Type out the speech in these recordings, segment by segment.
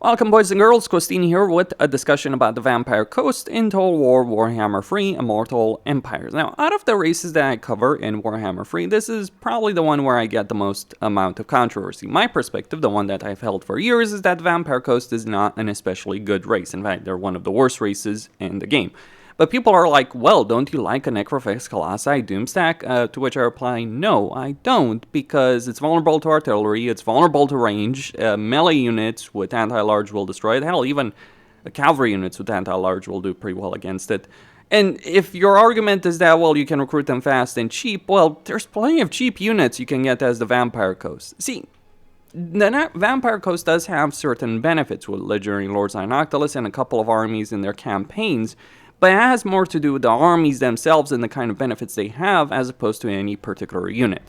Welcome boys and girls, Costini here with a discussion about the Vampire Coast in Total War Warhammer 3 Immortal Empires. Now, out of the races that I cover in Warhammer 3, this is probably the one where I get the most amount of controversy. My perspective, the one that I've held for years, is that Vampire Coast is not an especially good race. In fact, they're one of the worst races in the game. But people are like, well, don't you like a Necrofix Colossi Doomstack? To which I reply, no, I don't, because it's vulnerable to artillery, it's vulnerable to range, melee units with anti-large will destroy it, hell, even cavalry units with anti-large will do pretty well against it. And if your argument is that, well, you can recruit them fast and cheap, well, there's plenty of cheap units you can get as the Vampire Coast. See, the Vampire Coast does have certain benefits with Legendary Lords and Noctilus and a couple of armies in their campaigns, but it has more to do with the armies themselves and the kind of benefits they have as opposed to any particular unit.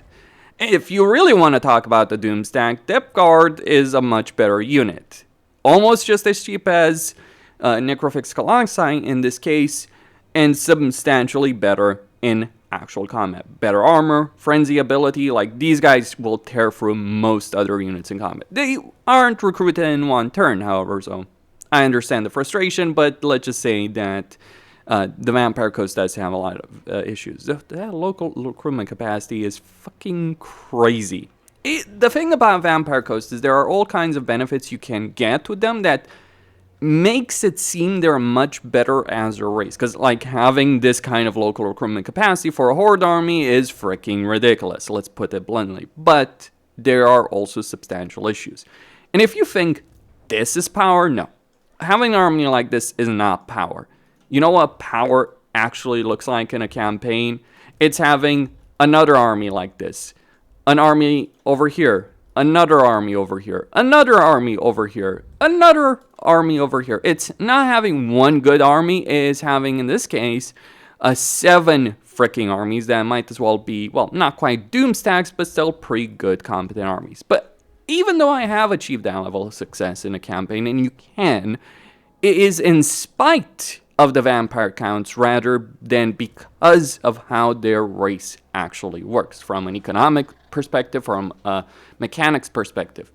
If you really want to talk about the Doomstack, Depth Guard is a much better unit. Almost just as cheap as Necrofix Colossi in this case, and substantially better in actual combat. Better armor, frenzy ability, like these guys will tear through most other units in combat. They aren't recruited in one turn, however, so I understand the frustration, but let's just say that the Vampire Coast does have a lot of issues. That local recruitment capacity is fucking crazy. The thing about Vampire Coast is there are all kinds of benefits you can get with them that makes it seem they're much better as a race. Because, like, having this kind of local recruitment capacity for a Horde army is freaking ridiculous, let's put it bluntly. But there are also substantial issues. And if you think this is power, no. Having an army like this is not power. You know what power actually looks like in a campaign? It's having another army like this. An army over here. Another army over here. Another army over here. Another army over here. It's not having one good army. It is having, in this case, 7 freaking armies that might as well be, well, not quite Doomstacks, but still pretty good competent armies. But even though I have achieved that level of success in a campaign, and you can, it is in spite of the vampire counts rather than because of how their race actually works from an economic perspective, from a mechanics perspective.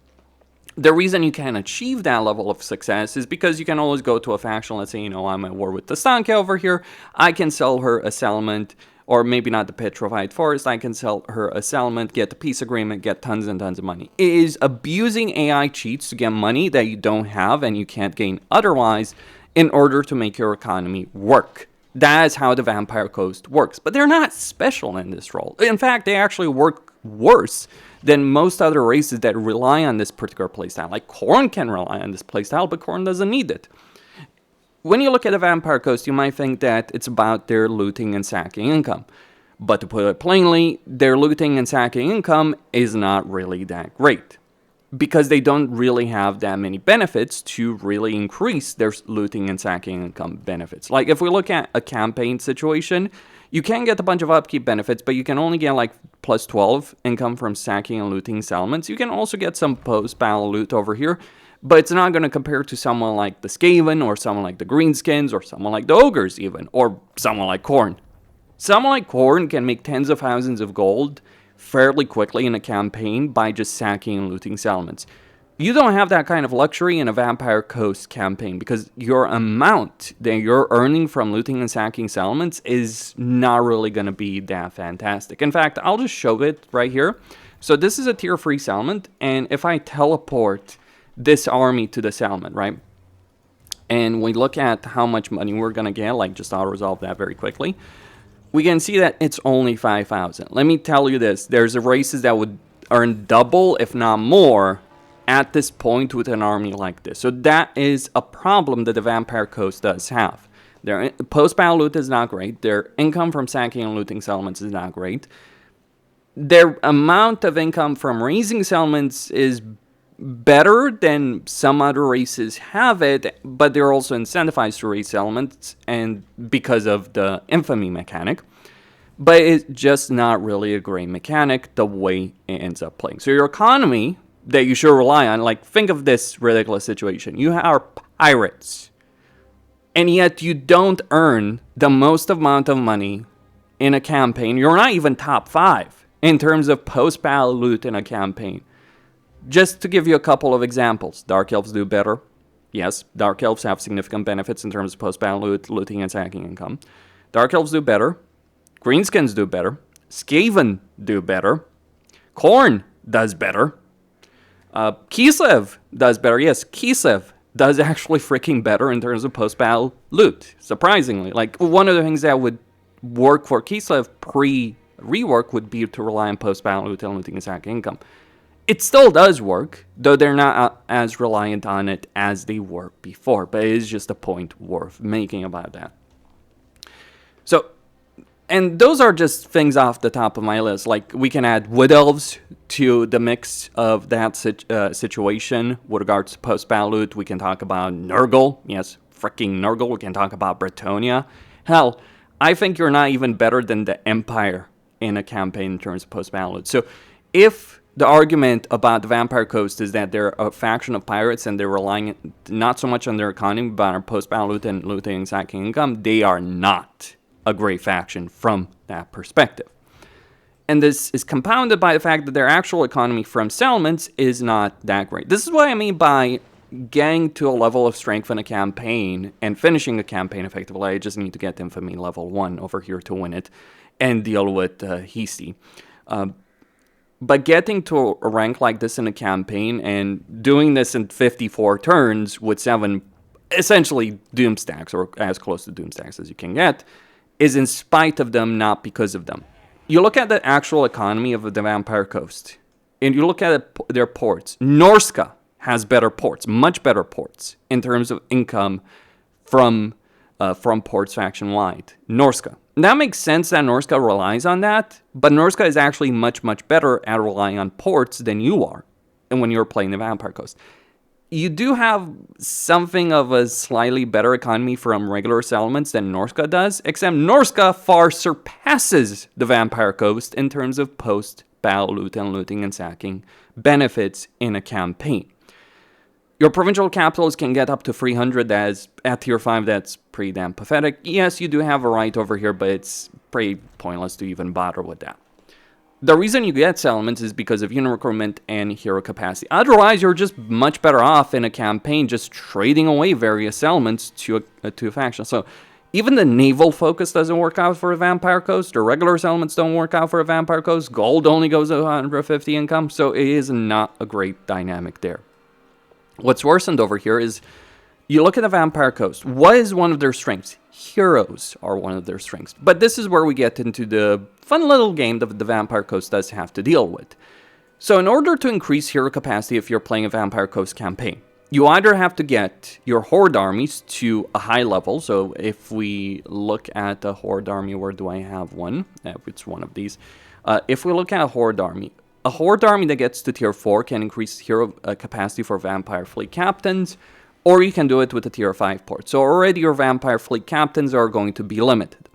The reason you can achieve that level of success is because you can always go to a faction. Let's say, I'm at war with the Stanke over here. I can sell her a settlement, or maybe not the Petrified Forest. I can sell her a settlement, get the peace agreement, get tons and tons of money. It is abusing AI cheats to get money that you don't have and you can't gain otherwise in order to make your economy work. That is how the Vampire Coast works. But they're not special in this role. In fact, they actually work worse than most other races that rely on this particular playstyle. Like Khorne can rely on this playstyle, but Khorne doesn't need it. When you look at the Vampire Coast, you might think that it's about their looting and sacking income. But to put it plainly, their looting and sacking income is not really that great, because they don't really have that many benefits to really increase their looting and sacking income benefits. Like, if we look at a campaign situation, you can get a bunch of upkeep benefits, but you can only get, like, plus 12 income from sacking and looting settlements. You can also get some post-battle loot over here, but it's not going to compare to someone like the Skaven, or someone like the Greenskins, or someone like the Ogres, even, or someone like Khorne. Someone like Khorne can make tens of thousands of gold fairly quickly in a campaign by just sacking and looting settlements. You don't have that kind of luxury in a Vampire Coast campaign, because your amount that you're earning from looting and sacking settlements is not really going to be that fantastic. In fact, I'll just show it right here. So this is a tier 3 settlement, and if I teleport this army to the settlement, right, and we look at how much money we're going to get, like, just I'll resolve that very quickly, we can see that it's only 5,000. Let me tell you this, there's races that would earn double, if not more, at this point with an army like this. So that is a problem that the Vampire Coast does have. Their post-battle loot is not great. Their income from sacking and looting settlements is not great. Their amount of income from raising settlements is better than some other races have it, but they're also incentivized to raise settlements, and because of the infamy mechanic. But it's just not really a great mechanic the way it ends up playing. So your economy that you should rely on, like, think of this ridiculous situation. You are pirates, and yet you don't earn the most amount of money in a campaign. You're not even top 5 in terms of post-battle loot in a campaign. Just to give you a couple of examples, Dark Elves do better, Yes, Dark Elves have significant benefits in terms of post-battle loot, looting, and sacking income. Dark Elves do better. Greenskins do better. Skaven do better. Khorne does better. Kislev does better. Yes, Kislev does actually freaking better in terms of post-battle loot, surprisingly. Like, one of the things that would work for Kislev pre-rework would be to rely on post-battle loot and looting and sacking income. It still does work, though they're not as reliant on it as they were before, but it is just a point worth making about that. So, and those are just things off the top of my list. Like, we can add Wood Elves to the mix of that situation with regards to post-battle loot. We can talk about Nurgle. Yes, freaking Nurgle. We can talk about Bretonnia. Hell, I think you're not even better than the Empire in a campaign in terms of post-battle loot. So, if the argument about the Vampire Coast is that they're a faction of pirates and they're relying not so much on their economy, but on post-battle loot and looting and sacking income, they are not a great faction from that perspective. And this is compounded by the fact that their actual economy from settlements is not that great. This is what I mean by getting to a level of strength in a campaign and finishing a campaign effectively. I just need to get Infamy level 1 over here to win it and deal with Hasty. But getting to a rank like this in a campaign and doing this in 54 turns with 7 essentially doom stacks, or as close to doom stacks as you can get, is in spite of them, not because of them. You look at the actual economy of the Vampire Coast, and you look at their ports. Norska has better ports, much better ports, in terms of income from ports faction-wide. Norska. That makes sense that Norska relies on that, but Norska is actually much, much better at relying on ports than you are and when you're playing the Vampire Coast. You do have something of a slightly better economy from regular settlements than Norska does, except Norska far surpasses the Vampire Coast in terms of post-battle loot and looting and sacking benefits in a campaign. Your provincial capitals can get up to 300 as at tier 5, that's pretty damn pathetic. Yes, you do have a right over here, but it's pretty pointless to even bother with that. The reason you get settlements is because of unit recruitment and hero capacity. Otherwise, you're just much better off in a campaign just trading away various settlements to a faction. So even the naval focus doesn't work out for a Vampire Coast, or regular settlements don't work out for a Vampire Coast. Gold only goes to 150 income, so it is not a great dynamic there. What's worsened over here is you look at the Vampire Coast. What is one of their strengths? Heroes are one of their strengths. But this is where we get into the fun little game that the Vampire Coast does have to deal with. So in order to increase hero capacity if you're playing a Vampire Coast campaign, you either have to get your Horde armies to a high level. So if we look at a Horde army, where do I have one? It's one of these. If we look at a Horde army that gets to tier 4 can increase hero capacity for Vampire Fleet Captains, or you can do it with a tier 5 port. So already your Vampire Fleet Captains are going to be limited,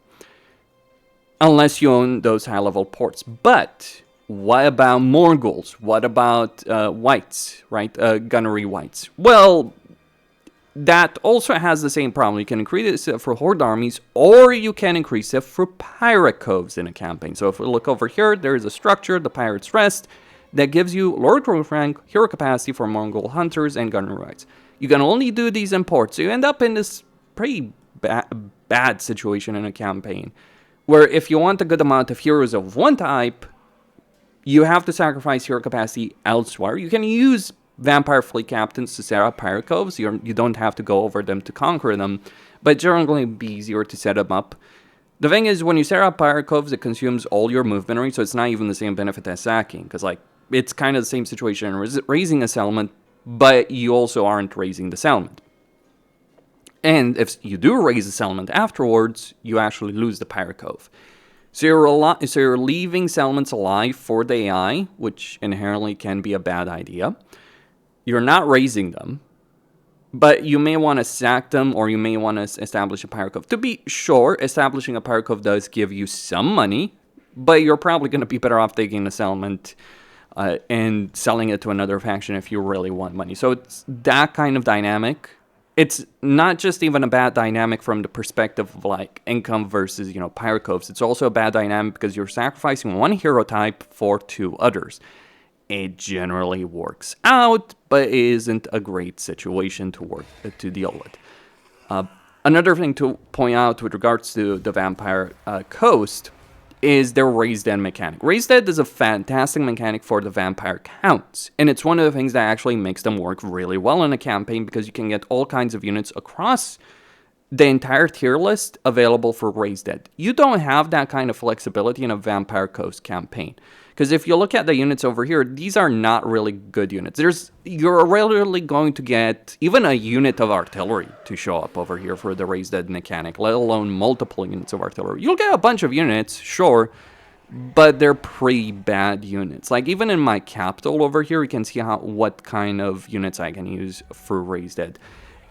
unless you own those high-level ports. But what about Morghuls? What about Whites, right? Gunnery Whites. Well, that also has the same problem. You can increase it for Horde armies, or you can increase it for Pirate Coves in a campaign. So if we look over here, there is a structure, the Pirate's Rest, that gives you Lord Growth rank, hero capacity for Mongol Hunters, and Gunnery Whites. You can only do these in ports, so you end up in this pretty bad situation in a campaign, where if you want a good amount of heroes of one type, you have to sacrifice hero capacity elsewhere. You can use Vampire Fleet Captains to set up Pirate Coves. You don't have to go over them to conquer them, but generally it'd be easier to set them up. The thing is, when you set up Pirate Coves, it consumes all your movement, so it's not even the same benefit as sacking, because like it's kind of the same situation raising a settlement, but you also aren't raising the settlement. And if you do raise the settlement afterwards, you actually lose the Pirate Cove. So you're leaving settlements alive for the AI, which inherently can be a bad idea. You're not raising them, but you may want to sack them, or you may want to establish a Pirate Cove. To be sure, establishing a Pirate Cove does give you some money, but you're probably going to be better off taking the settlement and selling it to another faction if you really want money. So it's that kind of dynamic. It's not just even a bad dynamic from the perspective of like income versus, Pirate Coves. It's also a bad dynamic because you're sacrificing one hero type for 2 others. it generally works out, but it isn't a great situation to deal with. Another thing to point out with regards to the Vampire Coast is their Raised Dead mechanic. Raised Dead is a fantastic mechanic for the Vampire counts, and it's one of the things that actually makes them work really well in a campaign, because you can get all kinds of units across the entire tier list available for Raised Dead. You don't have that kind of flexibility in a Vampire Coast campaign. Because if you look at the units over here, these are not really good units. You're rarely going to get even a unit of artillery to show up over here for the Raised Dead mechanic, let alone multiple units of artillery. You'll get a bunch of units, sure, but they're pretty bad units. Like, even in my capital over here, you can see what kind of units I can use for Raised Dead.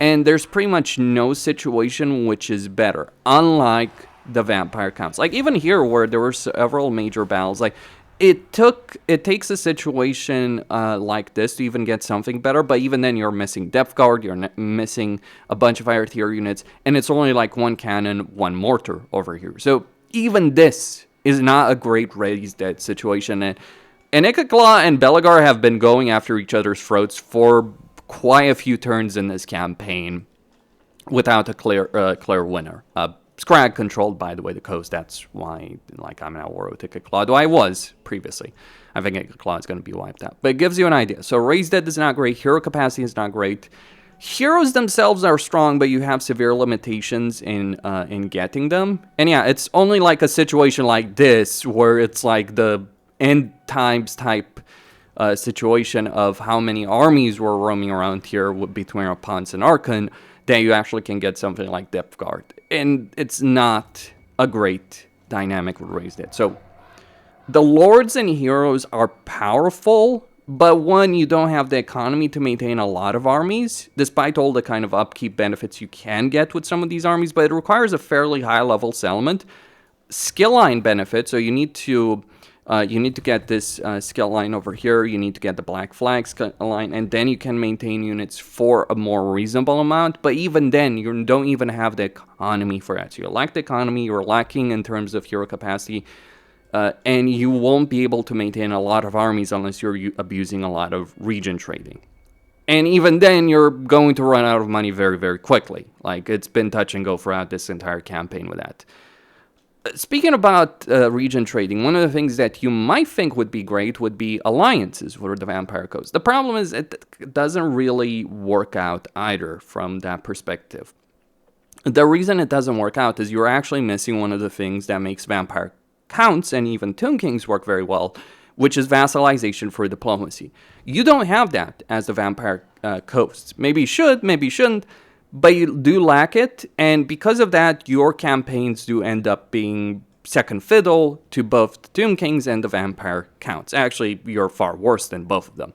And there's pretty much no situation which is better, unlike the Vampire counts. Like, even here, where there were several major battles, like, it takes a situation like this to even get something better, but even then you're missing depth guard, you're missing a bunch of higher tier units, and it's only like one cannon, one mortar over here. So even this is not a great Raised Dead situation. And Ikagla and Belegar have been going after each other's throats for quite a few turns in this campaign without a clear winner. Scrag controlled, by the way, the coast. That's why, like, I'm at war with Ikagla, though I was previously. I think Ikagla is going to be wiped out. But it gives you an idea. So Raised Dead is not great. Hero capacity is not great. Heroes themselves are strong, but you have severe limitations in getting them. And yeah, it's only like a situation like this, where it's like the end times type situation of how many armies were roaming around here between Rapunzel and Archon, that you actually can get something like Depth Guard. And it's not a great dynamic with Raised Dead. So the Lords and Heroes are powerful, but one, you don't have the economy to maintain a lot of armies, despite all the kind of upkeep benefits you can get with some of these armies, but it requires a fairly high level settlement. Skill line benefit, so you need to get this skill line over here, you need to get the Black Flag skill line, and then you can maintain units for a more reasonable amount, but even then, you don't even have the economy for that. So you lack the economy, you're lacking in terms of hero capacity, and you won't be able to maintain a lot of armies unless you're abusing a lot of region trading. And even then, you're going to run out of money very, very quickly. Like, it's been touch and go throughout this entire campaign with that. Speaking about region trading, one of the things that you might think would be great would be alliances for the Vampire Coast. The problem is it doesn't really work out either from that perspective. The reason it doesn't work out is you're actually missing one of the things that makes Vampire Counts and even Tomb Kings work very well, which is vassalization for diplomacy. You don't have that as the Vampire Coast. Maybe you should, maybe you shouldn't, but you do lack it, and because of that, your campaigns do end up being second fiddle to both the Tomb Kings and the Vampire Counts. Actually, you're far worse than both of them.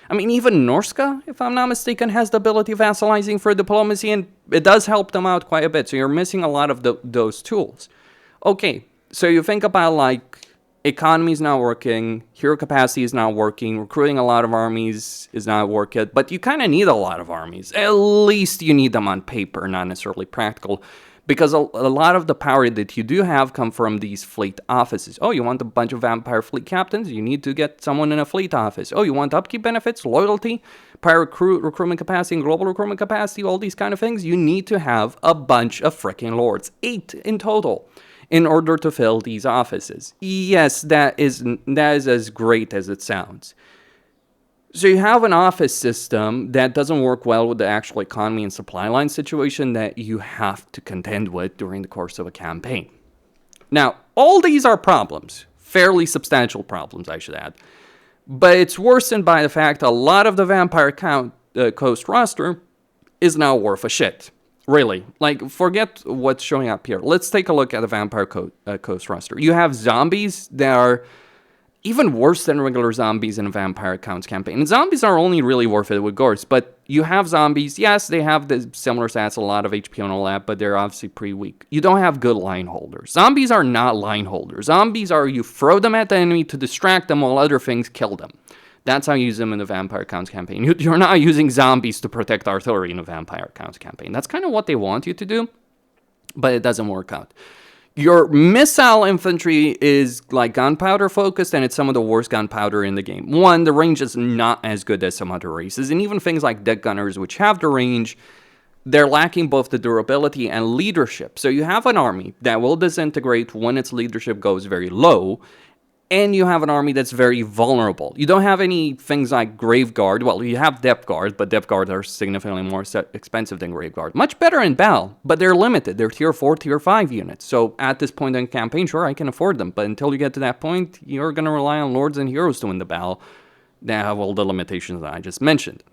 I mean, even Norska, if I'm not mistaken, has the ability of vassalizing for diplomacy, and it does help them out quite a bit, so you're missing a lot of those tools. Okay, so you think about, like, economy is not working, hero capacity is not working, recruiting a lot of armies is not working, but you kind of need a lot of armies. At least you need them on paper, not necessarily practical, because a lot of the power that you do have come from these fleet offices. Oh, you want a bunch of vampire fleet captains? You need to get someone in a fleet office. Oh, you want upkeep benefits, loyalty, pirate recruitment capacity, and global recruitment capacity, all these kind of things? You need to have a bunch of freaking lords, 8 in total, in order to fill these offices. Yes, that is as great as it sounds. So you have an office system that doesn't work well with the actual economy and supply line situation that you have to contend with during the course of a campaign. Now, all these are problems, fairly substantial problems, I should add, but it's worsened by the fact a lot of the Vampire Coast roster is now worth a shit. Really, like, forget what's showing up here. Let's take a look at the Vampire Coast roster. You have zombies that are even worse than regular zombies in a Vampire Counts campaign. And zombies are only really worth it with Gors, but you have zombies. Yes, they have the similar stats, a lot of HP and all that, but they're obviously pretty weak. You don't have good line holders. Zombies are not line holders. Zombies are, you throw them at the enemy to distract them while other things kill them. That's how you use them in the Vampire Counts campaign. You're not using zombies to protect artillery in a Vampire Counts campaign. That's kind of what they want you to do, but it doesn't work out. Your missile infantry is like gunpowder focused, and it's some of the worst gunpowder in the game. One, the range is not as good as some other races, and even things like deck gunners, which have the range, they're lacking both the durability and leadership. So you have an army that will disintegrate when its leadership goes very low, and you have an army that's very vulnerable. You don't have any things like Grave Guard. Well, you have Depth Guard, but Depth Guard are significantly more expensive than Grave Guard. Much better in battle, but they're limited. They're tier 4, tier 5 units. So at this point in the campaign, sure, I can afford them. But until you get to that point, you're going to rely on Lords and Heroes to win the battle that have all the limitations that I just mentioned.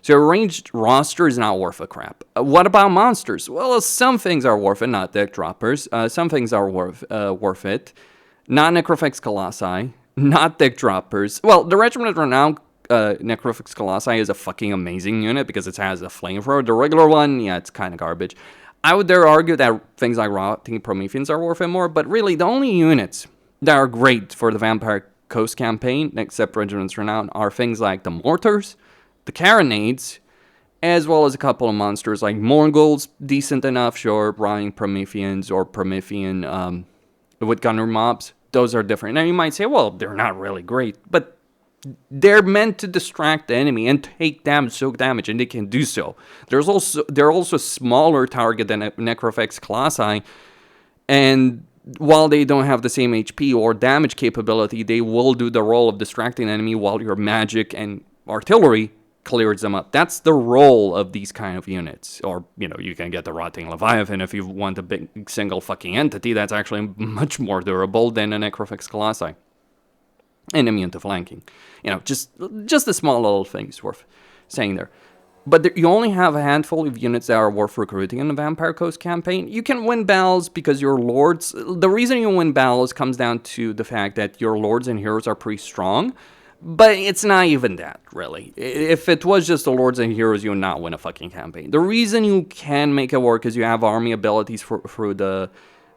So your ranged roster is not worth a crap. What about monsters? Well, some things are worth it, not deck droppers. Some things are worth it. Not Necrofix Colossi, not deck droppers. Well, the Regiment of Renown Necrofix Colossi is a fucking amazing unit because it has a flamethrower. The regular one, yeah, it's kind of garbage. I would dare argue that things like Rotting Prometheans are worth it more, but really the only units that are great for the Vampire Coast campaign, except Regiment's Renown, are things like the Mortars, the Carronades, as well as a couple of monsters like Morgul's decent enough, sure, Rotting Prometheans or Promethean with gunner mobs. Those are different. Now you might say, well, they're not really great, but they're meant to distract the enemy and take damage, soak damage, and they can do so. They're also smaller target than Necrofix Colossi, and while they don't have the same HP or damage capability, they will do the role of distracting the enemy while your magic and artillery clears them up. That's the role of these kind of units. Or, you can get the Rotting Leviathan if you want a big single fucking entity that's actually much more durable than a Necrofix Colossi. And immune to flanking. Just the small little things worth saying there. But you only have a handful of units that are worth recruiting in the Vampire Coast campaign. You can win battles because your lords... The reason you win battles comes down to the fact that your lords and heroes are pretty strong. But it's not even that, really. If it was just the Lords and Heroes, you would not win a fucking campaign. The reason you can make it work is you have army abilities through the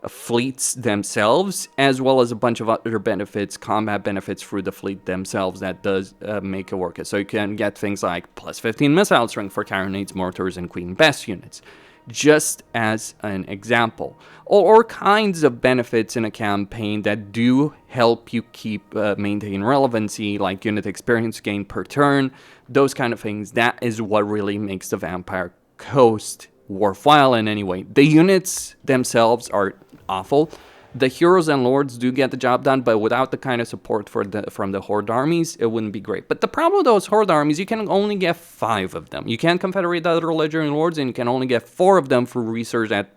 fleets themselves, as well as a bunch of other benefits, combat benefits through the fleet themselves that does make it work. So you can get things like plus 15 missile strength for Carronades, Mortars, and Queen Bess units. Just as an example. Or kinds of benefits in a campaign that do help you keep maintain relevancy, like unit experience gain per turn, those kind of things. That is what really makes the Vampire Coast worthwhile in any way. The units themselves are awful. The heroes and lords do get the job done, but without the kind of support from the horde armies, it wouldn't be great. But the problem with those horde armies, you can only get 5 of them. You can't confederate the other legendary lords, and you can only get 4 of them through research that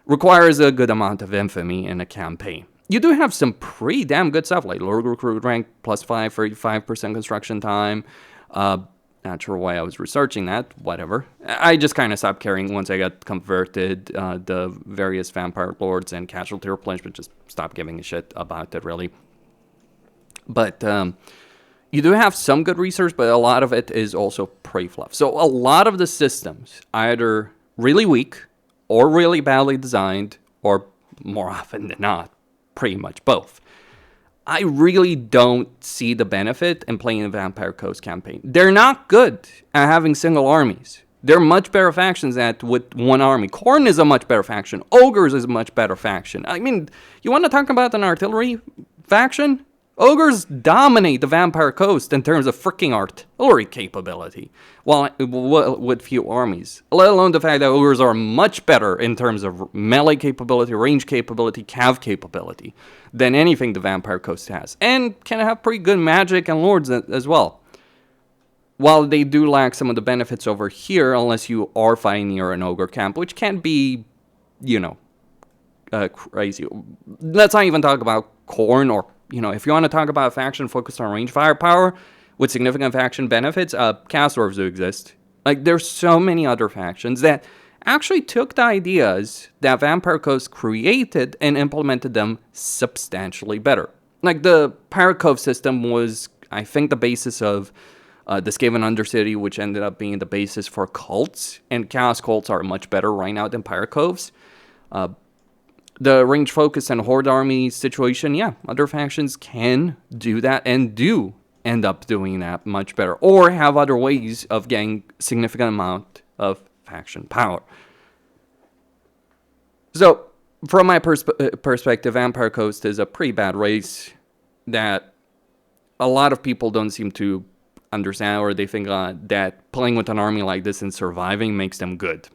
requires a good amount of infamy in a campaign. You do have some pretty damn good stuff, like Lord Recruit rank, plus 5, 35% construction time. Not sure why I was researching that, whatever. I just kind of stopped caring once I got converted, the various Vampire Lords and Casualty Replenishment, just stopped giving a shit about it, really. But you do have some good research, but a lot of it is also pretty fluff. So a lot of the systems, either really weak, or really badly designed, or more often than not, pretty much both. I really don't see the benefit in playing the Vampire Coast campaign. They're not good at having single armies. They're much better factions with one army. Khorne is a much better faction. Ogres is a much better faction. I mean, you want to talk about an artillery faction? Ogres dominate the Vampire Coast in terms of freaking artillery capability, while with few armies. Let alone the fact that ogres are much better in terms of melee capability, range capability, cav capability than anything the Vampire Coast has, and can have pretty good magic and lords as well. While they do lack some of the benefits over here, unless you are fighting near an ogre camp, which can be, crazy. Let's not even talk about Khorne or. If you want to talk about a faction focused on range firepower with significant faction benefits, Chaos Dwarves do exist. Like, there's so many other factions that actually took the ideas that Vampire Coast created and implemented them substantially better. Like, the Pirate Cove system was, I think, the basis of the Skaven Undercity, which ended up being the basis for cults, and Chaos Cults are much better right now than Pirate Coves. The range focus and horde army situation, yeah, other factions can do that and do end up doing that much better, or have other ways of getting significant amount of faction power. So from my perspective, Vampire Coast is a pretty bad race that a lot of people don't seem to understand, or they think that playing with an army like this and surviving makes them good.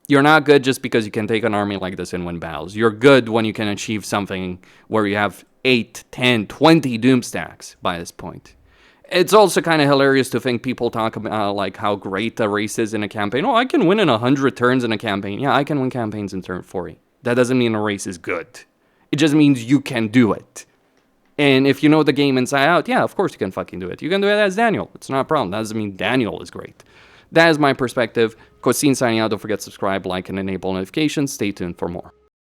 You're not good just because you can take an army like this and win battles. You're good when you can achieve something where you have 8, 10, 20 doom stacks by this point. It's also kind of hilarious to think people talk about like how great a race is in a campaign. Oh, I can win in 100 turns in a campaign. Yeah, I can win campaigns in turn 40. That doesn't mean a race is good. It just means you can do it. And if you know the game inside out, yeah, of course you can fucking do it. You can do it as Daniel. It's not a problem. That doesn't mean Daniel is great. That is my perspective. Cosine signing out. Don't forget to subscribe, like, and enable notifications. Stay tuned for more.